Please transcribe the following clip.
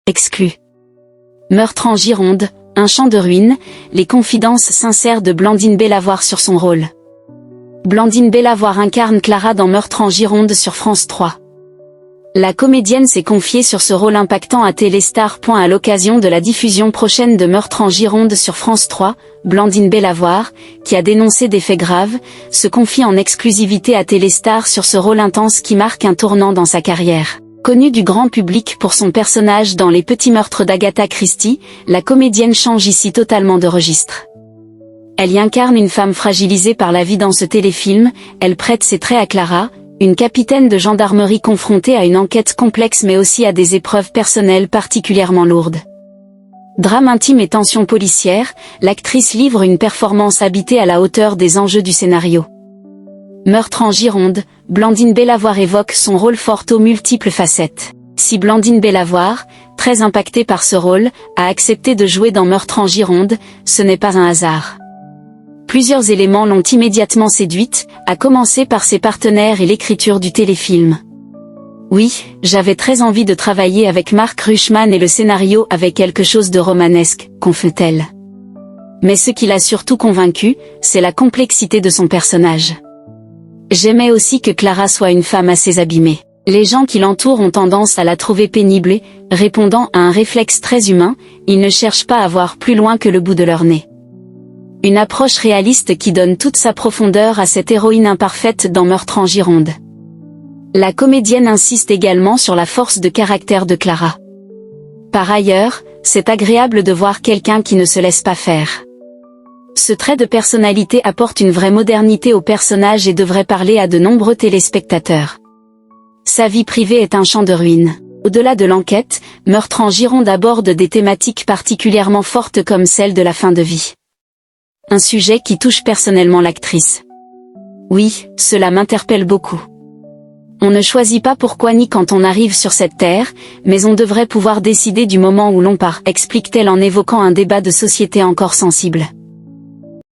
Exclu. Meurtre en Gironde, un champ de ruines, les confidences sincères de Blandine Bellavoir sur son rôle. Blandine Bellavoir incarne Clara dans Meurtre en Gironde sur France 3. La comédienne s'est confiée sur ce rôle impactant à Téléstar. À l'occasion de la diffusion prochaine de Meurtre en Gironde sur France 3, Blandine Bellavoir, qui a dénoncé des faits graves, se confie en exclusivité à Téléstar sur ce rôle intense qui marque un tournant dans sa carrière. Connue du grand public pour son personnage dans Les Petits Meurtres d'Agatha Christie, la comédienne change ici totalement de registre. Elle y incarne une femme fragilisée par la vie dans ce téléfilm, elle prête ses traits à Clara, une capitaine de gendarmerie confrontée à une enquête complexe mais aussi à des épreuves personnelles particulièrement lourdes. Drame intime et tension policière, l'actrice livre une performance habitée à la hauteur des enjeux du scénario. Meurtre en Gironde, Blandine Bellavoir évoque son rôle fort aux multiples facettes. Si Blandine Bellavoir, très impactée par ce rôle, a accepté de jouer dans Meurtre en Gironde, ce n'est pas un hasard. Plusieurs éléments l'ont immédiatement séduite, à commencer par ses partenaires et l'écriture du téléfilm. Oui, j'avais très envie de travailler avec Marc Rushman et le scénario avait quelque chose de romanesque, confie-t-elle. Mais ce qui l'a surtout convaincue, c'est la complexité de son personnage. J'aimais aussi que Clara soit une femme assez abîmée. Les gens qui l'entourent ont tendance à la trouver pénible et, répondant à un réflexe très humain, ils ne cherchent pas à voir plus loin que le bout de leur nez. Une approche réaliste qui donne toute sa profondeur à cette héroïne imparfaite dans Meurtre en Gironde. La comédienne insiste également sur la force de caractère de Clara. Par ailleurs, c'est agréable de voir quelqu'un qui ne se laisse pas faire. Ce trait de personnalité apporte une vraie modernité au personnage et devrait parler à de nombreux téléspectateurs. Sa vie privée est un champ de ruines. Au-delà de l'enquête, Meurtre en Gironde aborde des thématiques particulièrement fortes comme celle de la fin de vie. Un sujet qui touche personnellement l'actrice. Oui, cela m'interpelle beaucoup. On ne choisit pas pourquoi ni quand on arrive sur cette terre, mais on devrait pouvoir décider du moment où l'on part, explique-t-elle en évoquant un débat de société encore sensible.